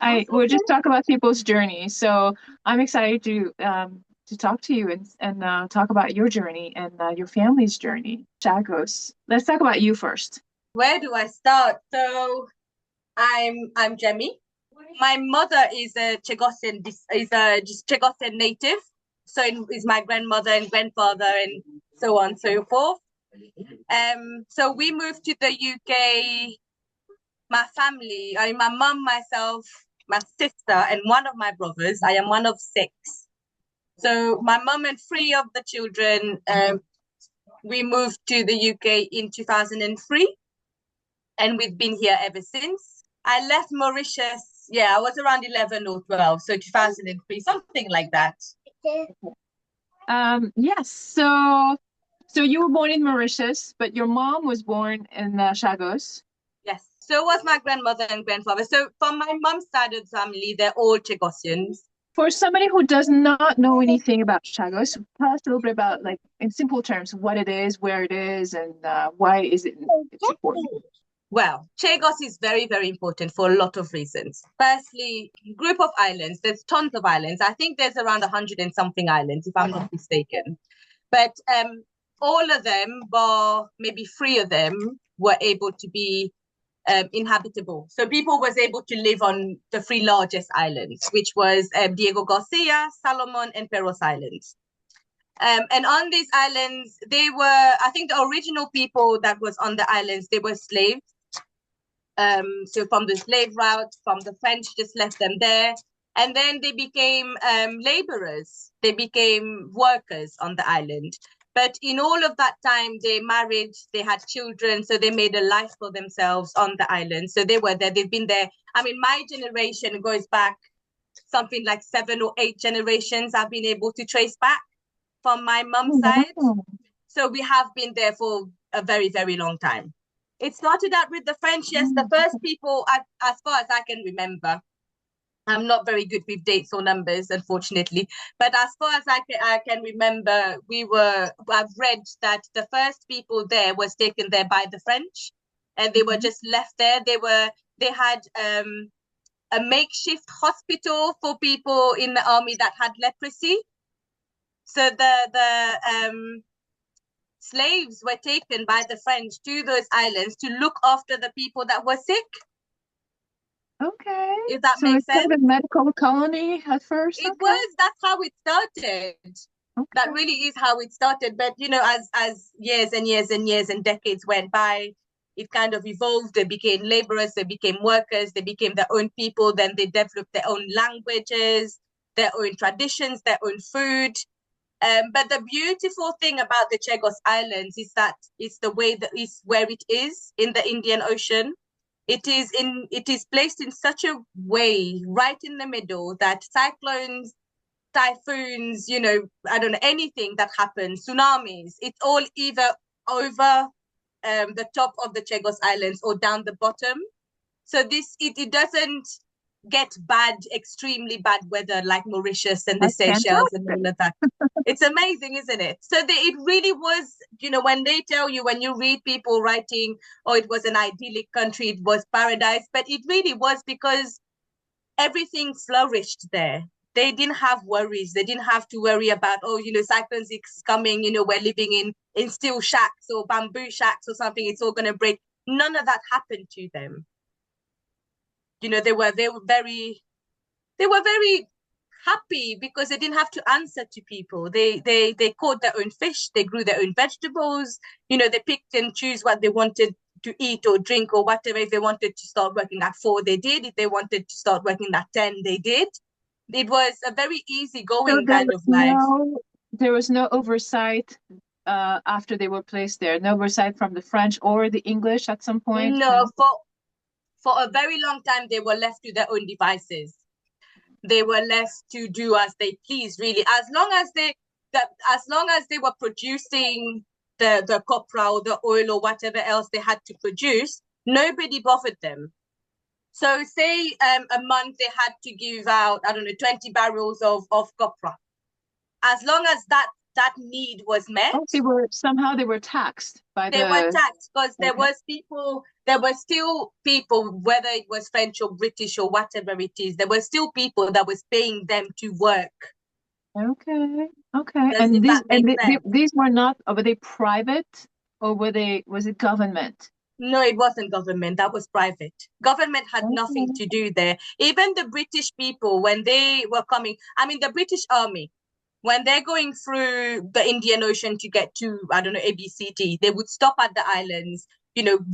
I we're just talking about people's journey. So I'm excited to talk to you and talk about your journey and your family's journey. Chagos. Let's talk about you first. Where do I start? So I'm Jemmy. My mother is a Chagossian native. So is my grandmother and grandfather and so on and so forth. So we moved to the UK. My family, my mom, myself, my sister, and one of my brothers. I am one of six. So my mom and three of the children, we moved to the UK in 2003, and we've been here ever since. I left Mauritius, yeah, I was around 11 or 12, so 2003, something like that. Yes. So you were born in Mauritius, but your mom was born in Chagos. Yes, so was my grandmother and grandfather. So from my mom's side of the family, they're all Chagossians. For somebody who does not know anything about Chagos, tell us a little bit about, like, in simple terms, what it is, where it is, and why is it's important. Well, Chagos is very, very important for a lot of reasons. Firstly, group of islands. There's tons of islands. I think there's around 100 and something islands, if I'm not mistaken. But all of them, bar maybe three of them, were able to be inhabitable. So people was able to live on the three largest islands, which was Diego Garcia, Salomon, and Peros Islands. And on these islands, they were, I think the original people that was on the islands, they were slaves. So from the slave route, from the French just left them there. And then they became laborers. They became workers on the island. But in all of that time, they married, they had children, so they made a life for themselves on the island. So they were there, they've been there. I mean, my generation goes back something like 7 or 8 generations I've been able to trace back from my mum's side. So we have been there for a very, very long time. It started out with the French, yes, the first people, as far as I can remember. I'm not very good with dates or numbers, unfortunately. But as far as I can remember, I've read that the first people there was taken there by the French, and they were just left there. They had a makeshift hospital for people in the army that had leprosy. So the slaves were taken by the French to those islands to look after the people that were sick. Okay. If that So makes it's kind sense. of a medical colony at first. It Okay. was, that's how it started. Okay. That really is how it started. But you know, as years and years and years and decades went by, it kind of evolved. They became laborers, they became workers, they became their own people, then they developed their own languages, their own traditions, their own food. But the beautiful thing about the Chagos Islands is that it's the way that is where it is in the Indian Ocean. It is placed in such a way right in the middle that cyclones, typhoons, you know, I don't know, anything that happens, tsunamis, it's all either over the top of the Chagos Islands or down the bottom. So it doesn't get bad, extremely bad weather like Mauritius and the That's Seychelles and fantastic. all of that. It's amazing, isn't it? So it really was, you know, when they tell you, when you read people writing, oh, it was an idyllic country, it was paradise, but it really was because everything flourished there. They didn't have worries. They didn't have to worry about, oh, you know, cyclones is coming, you know, we're living in steel shacks or bamboo shacks or something, it's all going to break. None of that happened to them. You know, they were very happy because they didn't have to answer to people. They caught their own fish, they grew their own vegetables, you know, they picked and choose what they wanted to eat or drink or whatever. If they wanted to start working at 4, they did. If they wanted to start working at 10, they did. It was a very So easygoing kind of life. there was no oversight after they were placed there. No oversight from the French or the English at some point. No, No. for a very long time they were left to their own devices. They were left to do as they pleased, really, as long as they were producing the copra or the oil or whatever else they had to produce, nobody bothered them. So say a month they had to give out, I don't know, 20 barrels of copra. As long as that need was met. Oh, they were taxed by They were the. taxed because there were still people, whether it was French or British or whatever it is, there were still people that was paying them to work. Okay, okay. If that makes sense. These were not, were they private or was it government? No, it wasn't government. That was private. Government had nothing Okay. to do there. Even the British people, when they were coming, I mean, the British Army, when they're going through the Indian Ocean to get to, I don't know, ABCD, they would stop at the islands,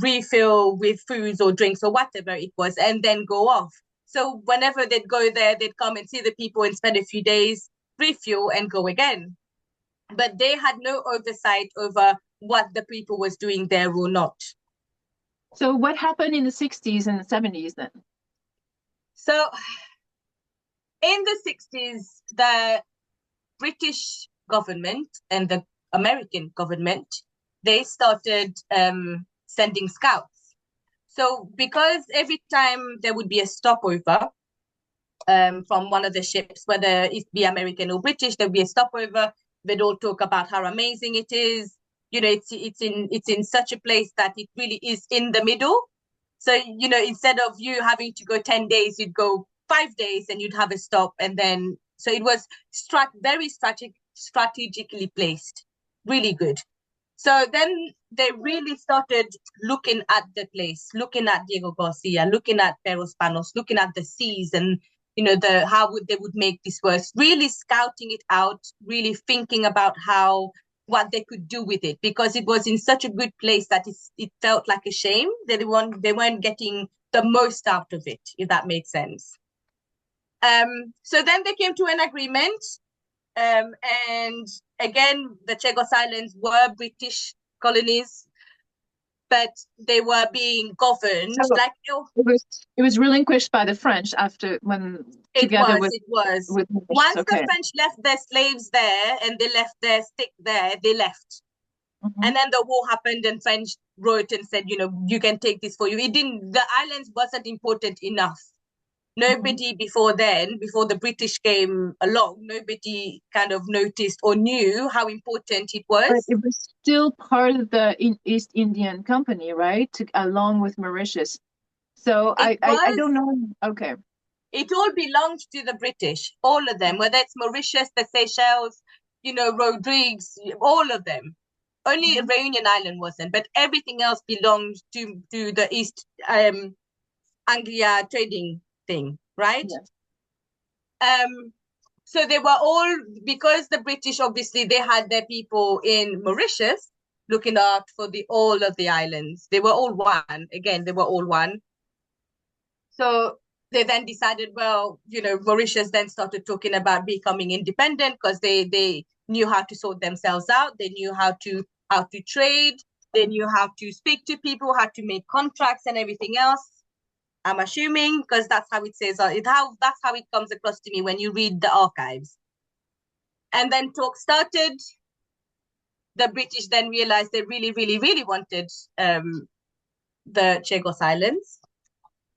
refill with foods or drinks or whatever it was, and then go off. So whenever they'd go there, they'd come and see the people and spend a few days, refuel and go again. But they had no oversight over what the people was doing there or not. So what happened in the 60s and the 70s then? So in the 60s, the British government and the American government, they started sending scouts. So because every time there would be a stopover from one of the ships, whether it be American or British, there'd be a stopover. They'd all talk about how amazing it is. It's in such a place that it really is in the middle. So, instead of you having to go 10 days, you'd go 5 days and you'd have a stop. And then, so it was very strategically placed, really good. So then they really started looking at the place, looking at Diego Garcia, looking at Perros Panos, looking at the seas and, how they would make this worse, really scouting it out, really thinking about what they could do with it, because it was in such a good place that it felt like a shame that they weren't getting the most out of it, if that makes sense. So then they came to an agreement, and again, the Chagos Islands were British colonies, but they were being governed it was relinquished by the French after it was. with Once the French left their slaves there and they left their stick there, they left. Mm-hmm. And then the war happened and French wrote and said, you can take this for you. The islands wasn't important enough. Nobody before the British came along, nobody kind of noticed or knew how important it was. But it was still part of the East Indian Company, right? Along with Mauritius. So I don't know. Okay. It all belonged to the British, all of them, whether it's Mauritius, the Seychelles, Rodrigues, all of them. Only Reunion Island wasn't, but everything else belonged to the East Anglia trading thing, right? Yes. So they were all, because the British, obviously, they had their people in Mauritius looking out for all of the islands. They were all one. Again, they were all one. So they then decided, well, Mauritius then started talking about becoming independent because they knew how to sort themselves out. They knew how to trade. They knew how to speak to people, how to make contracts and everything else. I'm assuming, because that's how it says that's how it comes across to me when you read the archives. And then talk started. The British then realized they really, really, really wanted the Chagos Islands.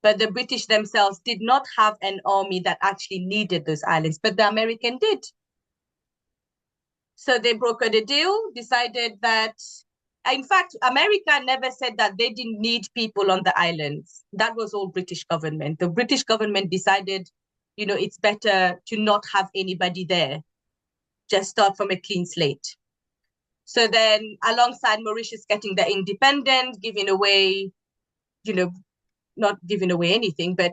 But the British themselves did not have an army that actually needed those islands, but the American did. So they brokered a deal, decided that, in fact, America never said that they didn't need people on the islands. That was all British government. The British government decided, it's better to not have anybody there. Just start from a clean slate. So then, alongside Mauritius getting their independence, giving away, not giving away anything, but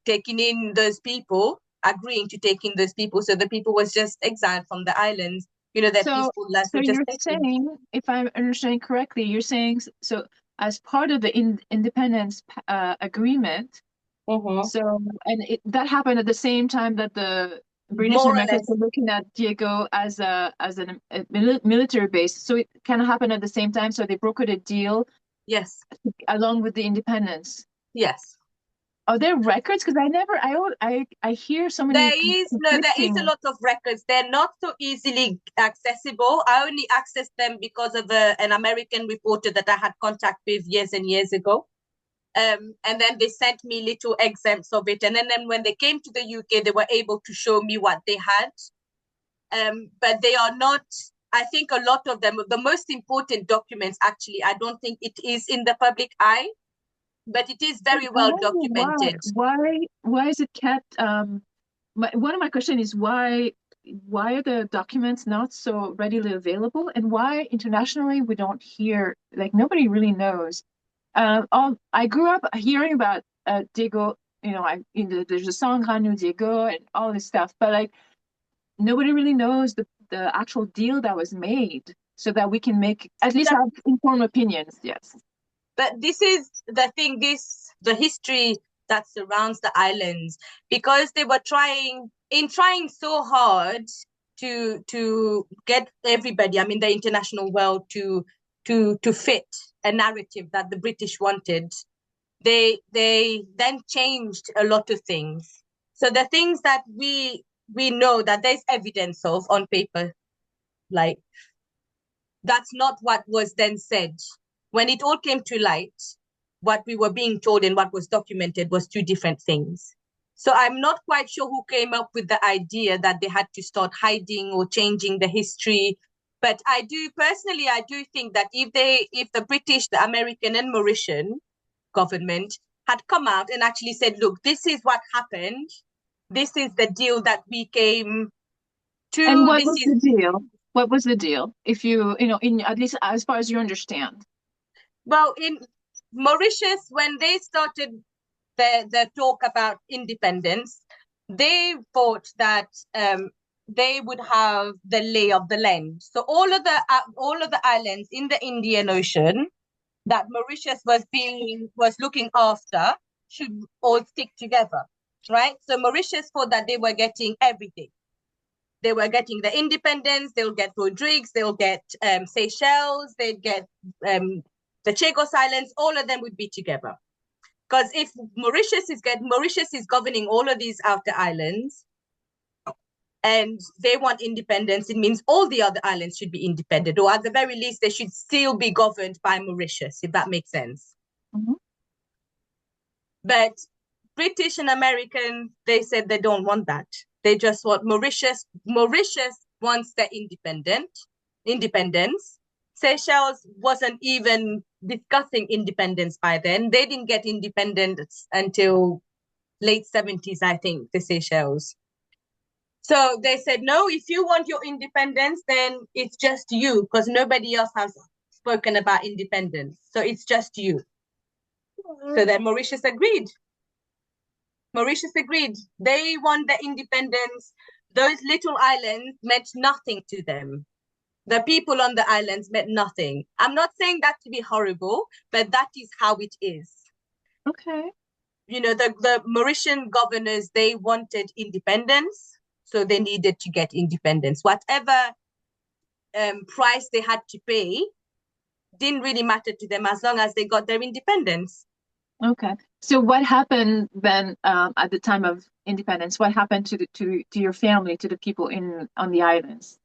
taking in those people, agreeing to take in those people. So the people was just exiled from the islands. Their peaceful lives were just taken. Saying, if I'm understanding correctly, you're saying, so as part of the independence agreement, so, and that happened at the same time that the British and Americans were looking at Diego as a military base. So it kind of happened at the same time. So they brokered a deal. Yes. Along with the independence. Yes. Are there records? Because I hear so many. There is a lot of records. They're not so easily accessible. I only accessed them because of an American reporter that I had contact with years and years ago. And then they sent me little exempts of it. And then when they came to the UK, they were able to show me what they had. But they are not I think a lot of them, the most important documents, actually, I don't think it is in the public eye, but it is very well documented. Why is it kept? One of my questions is why are the documents not so readily available, and why internationally we don't hear, like nobody really knows. I grew up hearing about Diego, there's a song Ranu Diego and all this stuff, but like nobody really knows the actual deal that was made so that we can make at least have informed opinions. Yes. But this is the thing, the history that surrounds the islands, because they were trying so hard to get everybody, I mean the international world, to fit a narrative that the British wanted. They then changed a lot of things. So the things that we know that there's evidence of on paper, like that's not what was then said. When it all came to light, what we were being told and what was documented was two different things. So I'm not quite sure who came up with the idea that they had to start hiding or changing the history. But I do think that if the British, the American and Mauritian government had come out and actually said, look, this is what happened. This is the deal that we came to. And what was the deal? What was the deal? If in at least as far as you understand. Well, in Mauritius, when they started the talk about independence, they thought that they would have the lay of the land. So all of the islands in the Indian Ocean that Mauritius was looking after should all stick together, right? So Mauritius thought that they were getting everything. They were getting the independence. They'll get Rodrigues. They'll get Seychelles. They'd get the Chagos Islands. All of them would be together. Because if Mauritius is governing all of these outer islands, and they want independence, it means all the other islands should be independent, or at the very least, they should still be governed by Mauritius, if that makes sense. Mm-hmm. But British and American, they said they don't want that. They just want Mauritius. Mauritius wants the independence. Seychelles wasn't even discussing independence by then. They didn't get independence until late 70s, I think, the Seychelles. So they said, no, if you want your independence, then it's just you, because nobody else has spoken about independence. So it's just you. So then Mauritius agreed. They want the independence. Those little islands meant nothing to them. The people on the islands meant nothing. I'm not saying that to be horrible, but that is how it is. Okay. The Mauritian governors, they wanted independence. So they needed to get independence. Whatever price they had to pay didn't really matter to them as long as they got their independence. Okay. So what happened then at the time of independence? What happened to your family, to the people on the islands?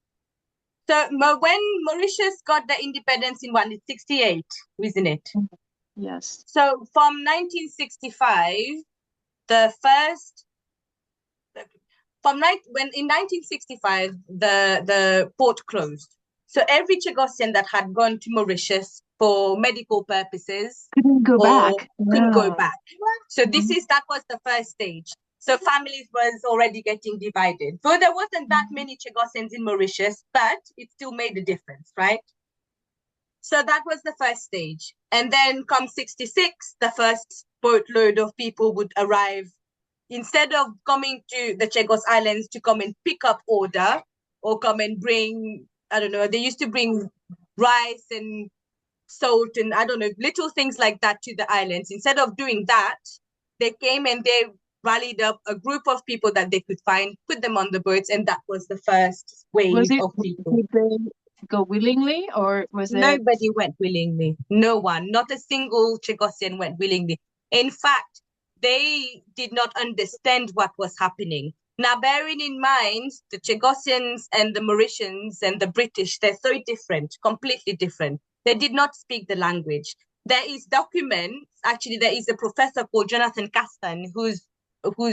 So when Mauritius got the independence in 1968, isn't it? Yes. So from 1965, in 1965, the port closed. So every Chagossian that had gone to Mauritius for medical purposes couldn't go back. So that was the first stage. So families was already getting divided. So there wasn't that many Chagossians in Mauritius, but it still made a difference, right? So that was the first stage. And then come 66, the first boatload of people would arrive. Instead of coming to the Chagos Islands to come and pick up order or come and bring, I don't know, they used to bring rice and salt and, I don't know, little things like that to the islands. Instead of doing that, they came and they rallied up a group of people that they could find, put them on the boats, and that was the first wave of people. Did they go willingly, or was it? Nobody went willingly. No one, not a single Chagossian went willingly. In fact, they did not understand what was happening. Now, bearing in mind, the Chagossians and the Mauritians and the British, they're so different, completely different. They did not speak the language. There is documents, actually, there is a professor called Jonathan Castan who's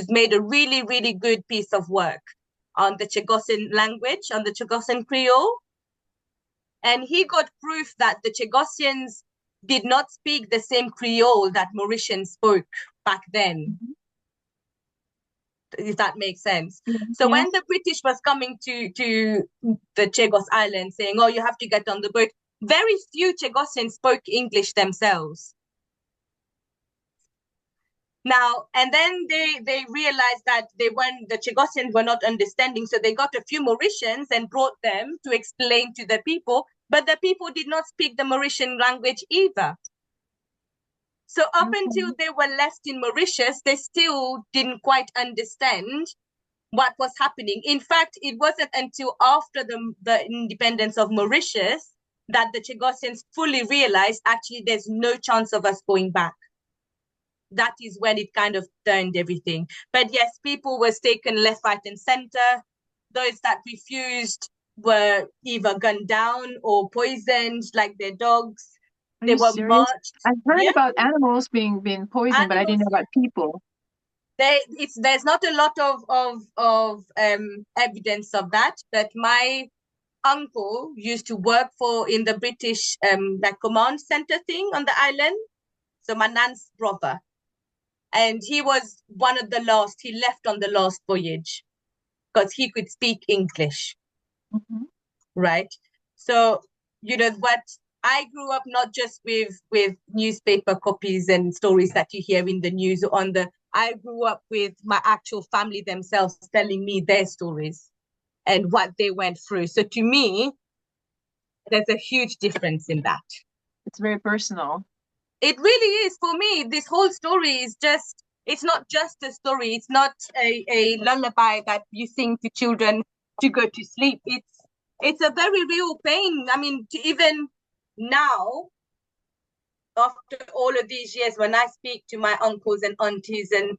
made a really, really good piece of work on the Chagossian language, on the Chagossian Creole. And he got proof that the Chagossians did not speak the same Creole that Mauritians spoke back then, if that makes sense. So when the British was coming to the Chagos Islands saying, oh, you have to get on the boat, very few Chagossians spoke English themselves. Now, and then they realized that the Chagossians were not understanding, so they got a few Mauritians and brought them to explain to the people, but the people did not speak the Mauritian language either. So up until they were left in Mauritius, they still didn't quite understand what was happening. In fact, it wasn't until after the independence of Mauritius that the Chagossians fully realized, actually, there's no chance of us going back. That is when it kind of turned everything. But yes, people were taken left, right, and center. Those that refused were either gunned down or poisoned, like their dogs. They were marched. I've heard about animals being poisoned, but I didn't know about people. There's not a lot of evidence of that, but my uncle used to work in the British like command center thing on the island. So my nan's brother. And he was one of the last, he left on the last voyage because he could speak English. Right? So, what I grew up not just with newspaper copies and stories that you hear in the news I grew up with my actual family themselves telling me their stories and what they went through. So to me, there's a huge difference in that. It's very personal. It really is. For me, this whole story is it's not just a story. It's not a lullaby that you sing to children to go to sleep. It's a very real pain. I mean, even now, after all of these years, when I speak to my uncles and aunties and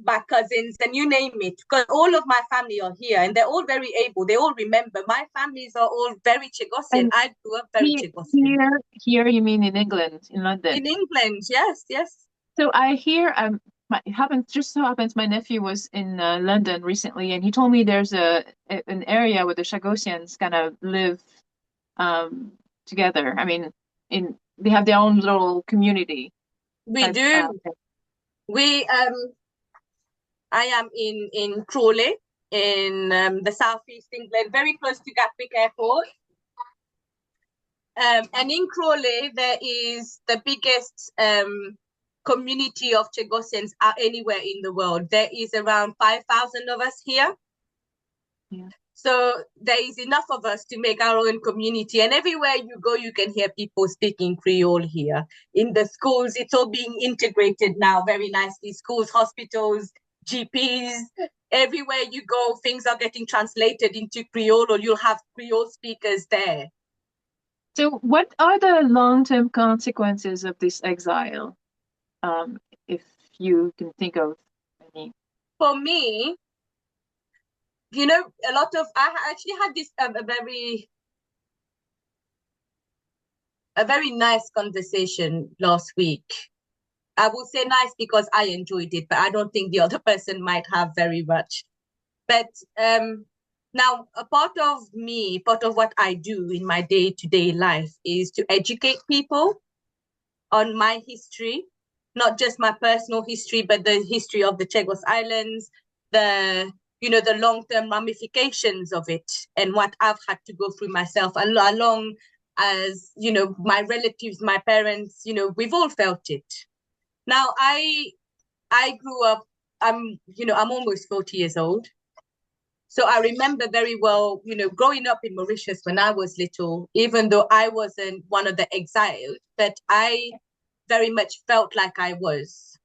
my cousins and you name it, because all of my family are here and they're all very able. They all remember. My families are all very Chagossian. I grew up very Chagossian. Here, you mean in England, in London? In England, yes. So I hear just so happens my nephew was in London recently, and he told me there's an area where the Chagossians kind of live together. I mean, they have their own little community. We do. I am in Crawley in the southeast England, very close to Gatwick Airport. And in Crawley, there is the biggest community of Chagossians anywhere in the world. There is around 5,000 of us here. Yeah. So there is enough of us to make our own community. And everywhere you go, you can hear people speaking Creole here. In the schools, it's all being integrated now very nicely. Schools, hospitals, GPs, everywhere you go, things are getting translated into Creole, or you'll have Creole speakers there. So what are the long-term consequences of this exile? If you can think of any. For me, I actually had this a very nice conversation last week. I will say nice because I enjoyed it, but I don't think the other person might have very much. But now, a part of what I do in my day-to-day life is to educate people on my history, not just my personal history, but the history of the Chagos Islands, the long-term ramifications of it and what I've had to go through myself, along as, my relatives, my parents, we've all felt it. Now, I grew up, I'm almost 40 years old. So I remember very well, growing up in Mauritius when I was little, even though I wasn't one of the exiled, but I very much felt like I was.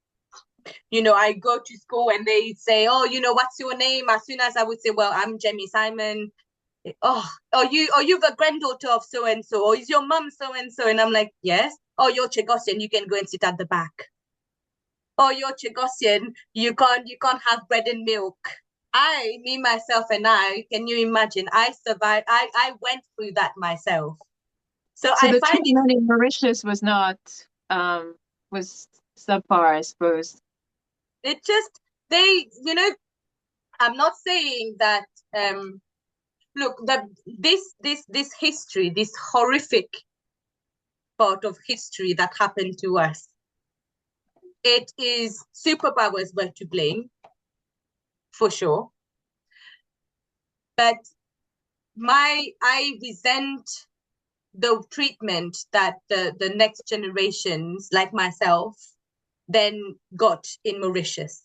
I go to school and they say, oh, what's your name? As soon as I would say, well, I'm Jemmy Simon. Oh, are you the granddaughter of so-and-so? Or is your mum so-and-so? And I'm like, yes. Oh, you're Chagossian, you can go and sit at the back. Oh, you're Chagossian, you can't have bread and milk. Me, myself, and can you imagine? I survived. I went through that myself. So I the find treatment in Mauritius was not was subpar, I suppose. It just I'm not saying that look, this history, this horrific part of history that happened to us, it is superpowers were to blame, for sure. But I resent the treatment that the next generations, like myself, then got in Mauritius.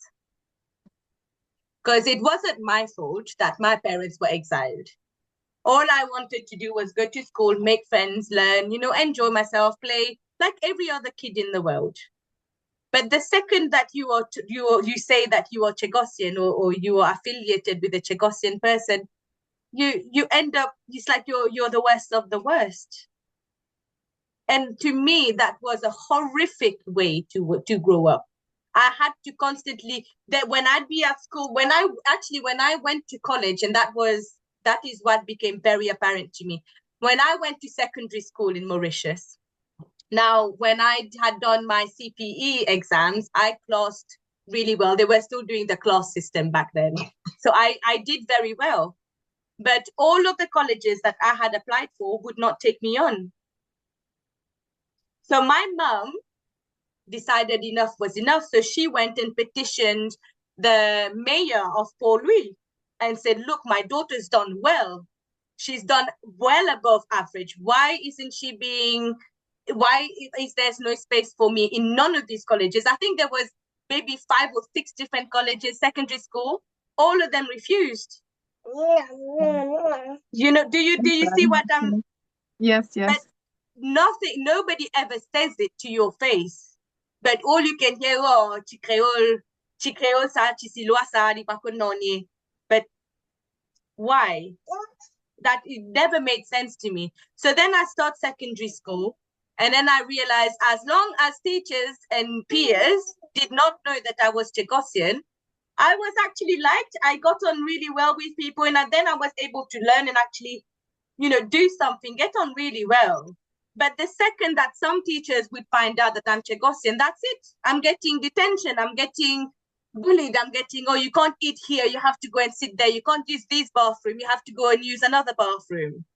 Because it wasn't my fault that my parents were exiled. All I wanted to do was go to school, make friends, learn, enjoy myself, play like every other kid in the world. But the second that you say that you are Chagossian or you are affiliated with a Chagossian person, you end up, it's like you're the worst of the worst. And to me, that was a horrific way to grow up. I had to constantly, that when I'd be at school, when I went to college, and that is what became very apparent to me. When I went to secondary school in Mauritius, now when I had done my CPE exams, I classed really well. They were still doing the class system back then. So I did very well. But all of the colleges that I had applied for would not take me on. So my mom decided enough was enough. So she went and petitioned the mayor of Port Louis and said, look, my daughter's done well. She's done well above average. Why is there no space for me in none of these colleges? I think there was maybe 5 or 6 different colleges, secondary school. All of them refused. Do you see what I'm... Yes. But nobody ever says it to your face. But all you can hear, oh, chi creole sa, chi siloa sa, di pa kononi. But why? That it never made sense to me. So then I start secondary school, and then I realized as long as teachers and peers did not know that I was Chagossian, I was actually liked. I got on really well with people, and then I was able to learn and actually, do something, get on really well. But the second that some teachers would find out that I'm Chagossian, that's it. I'm getting detention. I'm getting bullied. I'm getting, oh, you can't eat here. You have to go and sit there. You can't use this bathroom. You have to go and use another bathroom.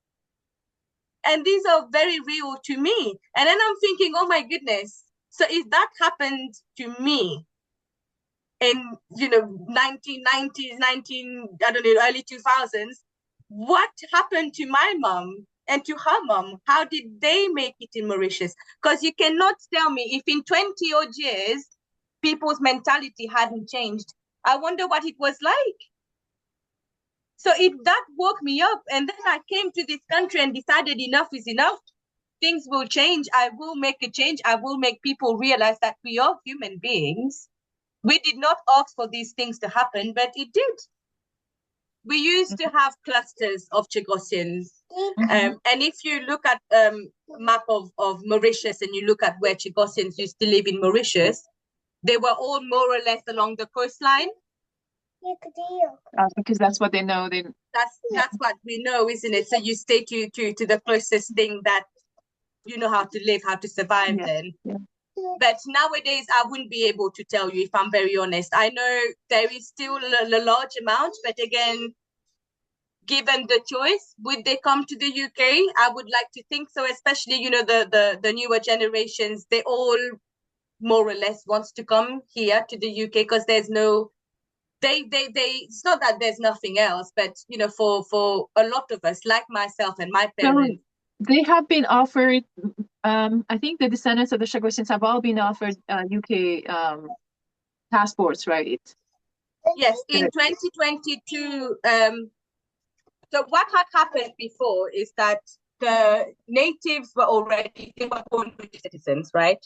And these are very real to me. And then I'm thinking, oh my goodness. So if that happened to me in, 1990s, early 2000s, what happened to my mom and to her mom? How did they make it in Mauritius? Because you cannot tell me if in 20 odd years, people's mentality hadn't changed. I wonder what it was like. So that woke me up. And then I came to this country and decided enough is enough. Things will change. I will make a change. I will make people realize that we are human beings. We did not ask for these things to happen, but it did. We used to have clusters of Chagossians. And if you look at map of Mauritius and you look at where Chagossians used to live in Mauritius, they were all more or less along the coastline. Because that's what they know. That's what we know, isn't it? So you stay to the closest thing that you know how to live, how to survive then. Yeah. But nowadays, I wouldn't be able to tell you, if I'm very honest. I know there is still a large amount, but again, given the choice, would they come to the UK? I would like to think so, especially, the newer generations, they all more or less wants to come here to the UK because there's no, it's not that there's nothing else, but, for a lot of us, like myself and my parents. So they have been offered, I think the descendants of the Chagossians have all been offered UK passports, right? Yes, in 2022, so what had happened before is that the natives they were born British citizens, right?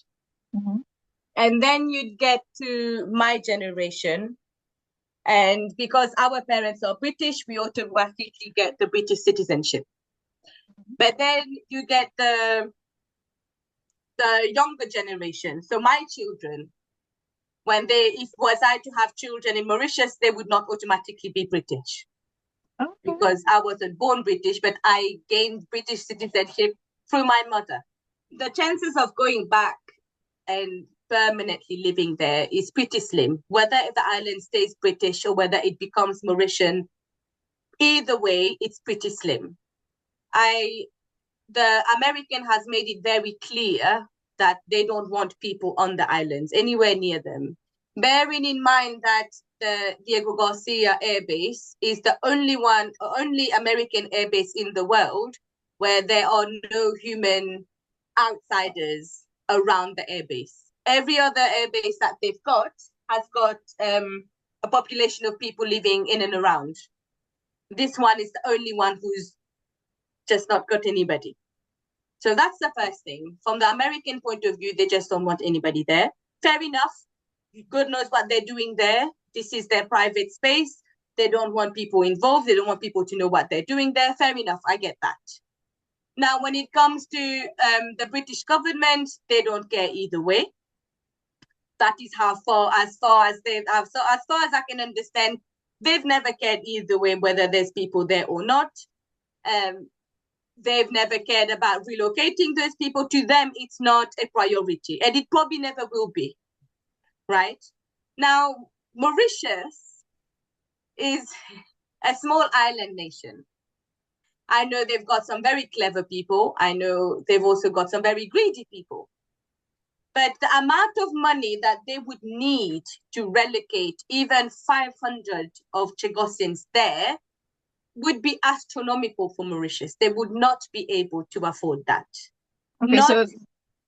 And then you'd get to my generation. And because our parents are British, we automatically get the British citizenship. But then you get the younger generation. So my children, if was I to have children in Mauritius, they would not automatically be British. Okay. Because I wasn't born British, but I gained British citizenship through my mother. The chances of going back and permanently living there is pretty slim. Whether the island stays British or whether it becomes Mauritian, either way, it's pretty slim. The American has made it very clear that they don't want people on the islands, anywhere near them. Bearing in mind that the Diego Garcia Air Base is the only American air base in the world where there are no human outsiders around the air base. Every other air base that they've got has got a population of people living in and around. This one is the only one who's just not got anybody. So that's the first thing. From the American point of view, they just don't want anybody there. Fair enough. God knows what they're doing there. This is their private space. They don't want people involved. They don't want people to know what they're doing there. Fair enough. I get that. Now, when it comes to the British government, they don't care either way. That is as far as I can understand, they've never cared either way, whether there's people there or not. They've never cared about relocating those people. To them, it's not a priority, and it probably never will be, right? Now, Mauritius is a small island nation. I know they've got some very clever people. I know they've also got some very greedy people. But the amount of money that they would need to relocate even 500 of Chagossians there would be astronomical for Mauritius. They would not be able to afford that. Okay, so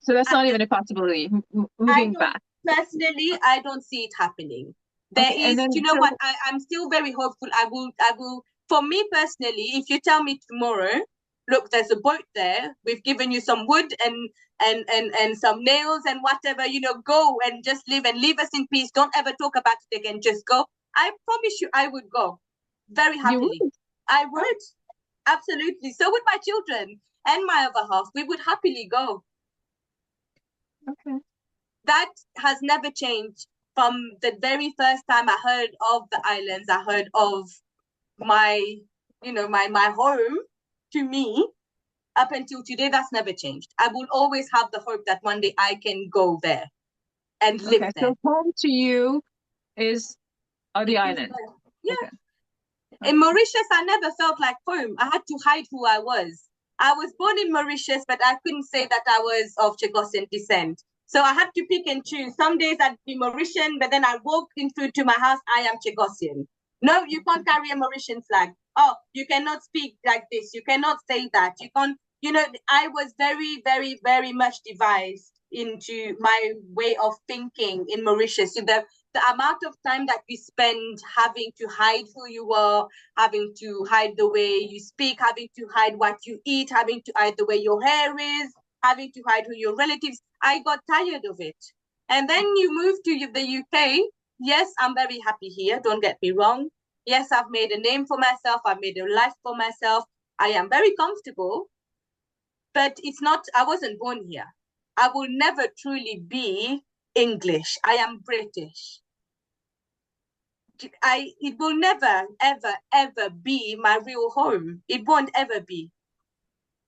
that's not even a possibility. Moving back. Personally, I don't see it happening. There okay, is, you know what? I'm still very hopeful. I will. For me personally, if you tell me tomorrow, look, there's a boat there. We've given you some wood and some nails and whatever. You know, go and just live and leave us in peace. Don't ever talk about it again. Just go. I promise you, I would go very happily. I would, absolutely. So would my children and my other half. We would happily go. Okay. That has never changed from the very first time I heard of the islands. I heard of my home to me up until today. That's never changed. I will always have the hope that one day I can go there and live there. So home to you is the island. Yeah. Okay. In Mauritius, I never felt like home. I had to hide who I was. I was born in Mauritius, but I couldn't say that I was of Chagossian descent. So I had to pick and choose. Some days I'd be Mauritian, but then I walk into my house, I am Chagossian. No, you can't carry a Mauritian flag. Oh, you cannot speak like this. You cannot say that. You can't, I was very, very, very much devised into my way of thinking in Mauritius. The amount of time that you spend having to hide who you are, having to hide the way you speak, having to hide what you eat, having to hide the way your hair is, having to hide who your relatives. I got tired of it. And then you move to the UK. Yes, I'm very happy here. Don't get me wrong. Yes, I've made a name for myself. I've made a life for myself. I am very comfortable. But it's not, I wasn't born here. I will never truly be English. I am British. It will never, ever, ever be my real home. It won't ever be.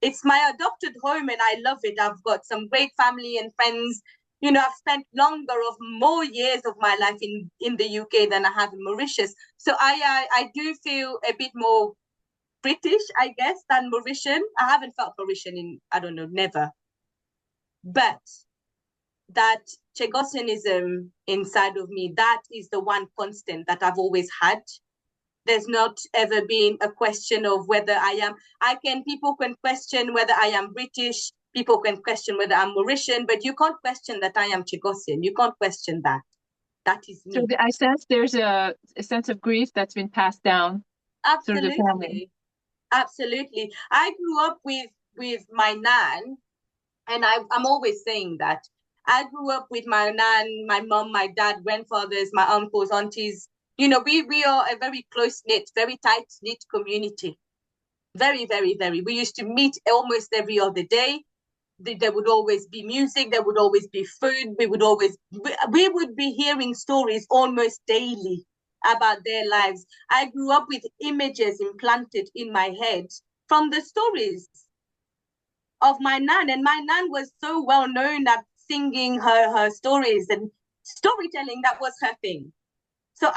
It's my adopted home and I love it. I've got some great family and friends. I've spent more years of my life in the UK than I have in Mauritius. So I do feel a bit more British, I guess, than Mauritian. I haven't felt Mauritian in, I don't know, never. But that Chagossianism inside of me, that is the one constant that I've always had. There's not ever been a question of whether people can question whether I am British, people can question whether I'm Mauritian, but you can't question that I am Chagossian. You can't question that. That is me. So I sense there's a sense of grief that's been passed down through the family. Absolutely. I grew up with my nan, and I'm always saying that. I grew up with my nan, my mom, my dad, grandfathers, my uncles, aunties. We are a very close-knit, very tight-knit community. Very, very, very. We used to meet almost every other day. There would always be music. There would always be food. We would be hearing stories almost daily about their lives. I grew up with images implanted in my head from the stories of my nan. And my nan was so well known at singing her stories and storytelling. That was her thing. So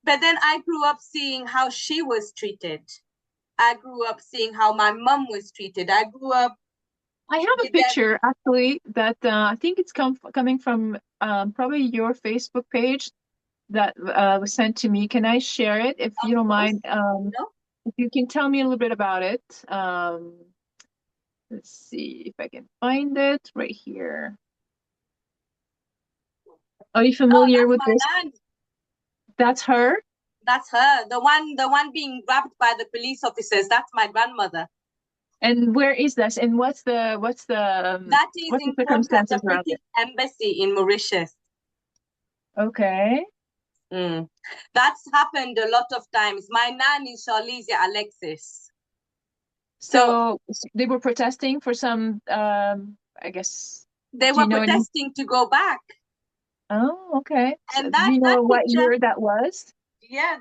But then I grew up seeing how she was treated. I grew up seeing how my mum was treated. I grew up. I have a picture actually that I think it's coming from probably your Facebook page that was sent to me. Can I share it if you don't mind? No? If you can tell me a little bit about it. Let's see if I can find it right here. Are you familiar with this? Nan. That's her? That's her. The one being grabbed by the police officers. That's my grandmother. And where is this? And what's the that is what's the in front of circumstances the around British it? Embassy in Mauritius. Okay. That's happened a lot of times. My nan is Charlesia Alexis. So they were protesting for some, I guess. They were protesting to go back. Oh, okay. And do you know what year that was? Yeah,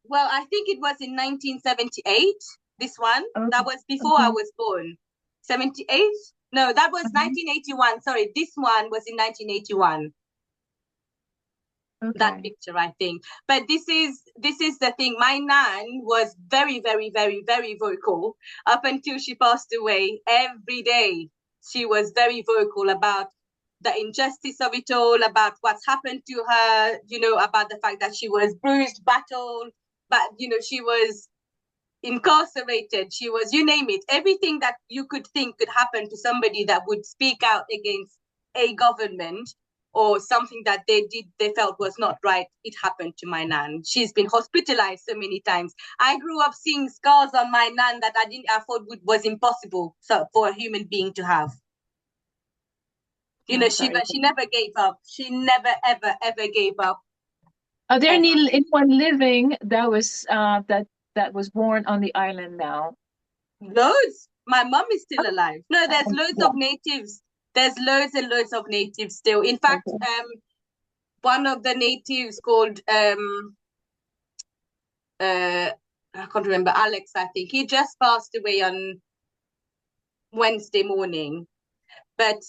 well, I think it was in 1978. This one, okay. That was before I was born. 78? No, that was 1981. Sorry, this one was in 1981. Okay. That picture, I think. But this is the thing. My nan was very, very, very, very vocal up until she passed away. Every day she was very vocal about the injustice of it all, about what's happened to her, about the fact that she was bruised, battled, but she was incarcerated, she was, you name it, everything that you could think could happen to somebody that would speak out against a government or something that they felt was not right. It happened to my nan. She's been hospitalized so many times. I grew up seeing scars on my nan that I thought was impossible for a human being to have. She never gave up. She never, ever, ever gave up. Are there anyone living that was born on the island now? Loads. My mom is still alive. No, there's loads of natives. There's loads and loads of natives still. In fact, one of the natives called I can't remember, Alex, I think. He just passed away on Wednesday morning. But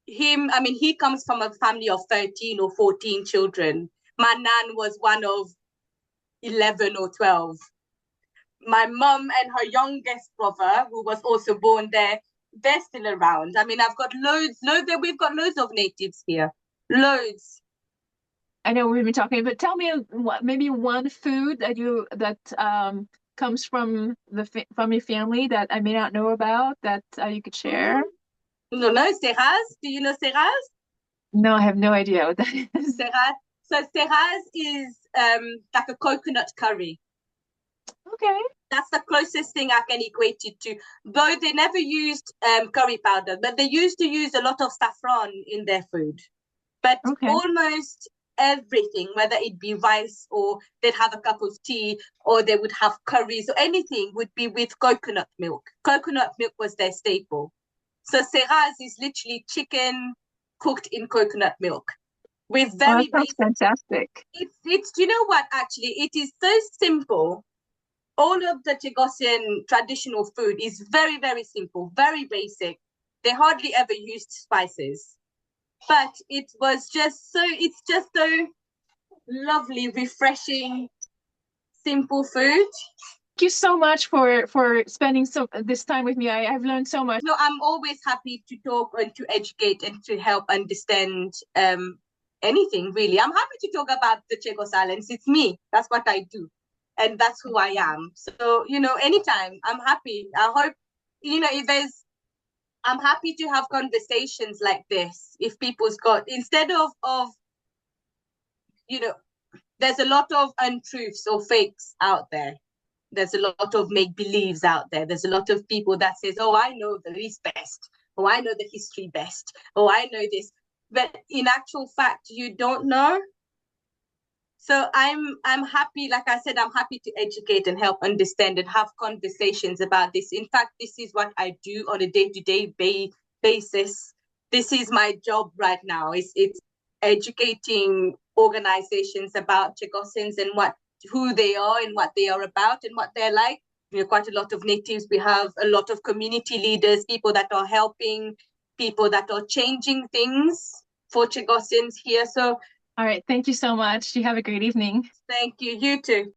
he comes from a family of 13 or 14 children. My nan was one of 11 or 12. My mum and her youngest brother, who was also born there, they're still around. I've got loads. We've got loads of natives here. Loads. I know we've been talking, but tell me maybe one food that comes from your family that I may not know about that you could share. No, Serraz. Do you know Serraz? No, I have no idea what that is. Serraz. So Serraz is like a coconut curry. Okay. That's the closest thing I can equate it to. Though they never used curry powder, but they used to use a lot of saffron in their food. But almost everything, whether it be rice or they'd have a cup of tea or they would have curries or anything, would be with coconut milk. Coconut milk was their staple. So Serraz is literally chicken cooked in coconut milk. With very that's fantastic. It's you know what, actually, it is so simple. All of the Chagossian traditional food is very, very simple, very basic. They hardly ever used spices. But it's just so lovely, refreshing, simple food. Thank you so much for spending this time with me. I've learned so much. No, I'm always happy to talk and to educate and to help understand anything, really. I'm happy to talk about the Chagos Islands. It's me. That's what I do. And that's who I am. So, anytime, I'm happy. I hope, I'm happy to have conversations like this. If people's instead of, there's a lot of untruths or fakes out there. There's a lot of make-believes out there. There's a lot of people that says, oh, I know the least best. Oh, I know the history best. Oh, I know this. But in actual fact, you don't know. So I'm happy, like I said, I'm happy to educate and help understand and have conversations about this. In fact, this is what I do on a day-to-day basis. This is my job right now. It's educating organizations about Chagossians and who they are and what they are about and what they're like. Quite a lot of natives. We have a lot of community leaders, people that are helping, people that are changing things for Chagossians here. So All right. Thank you so much. You have a great evening. Thank you. You too.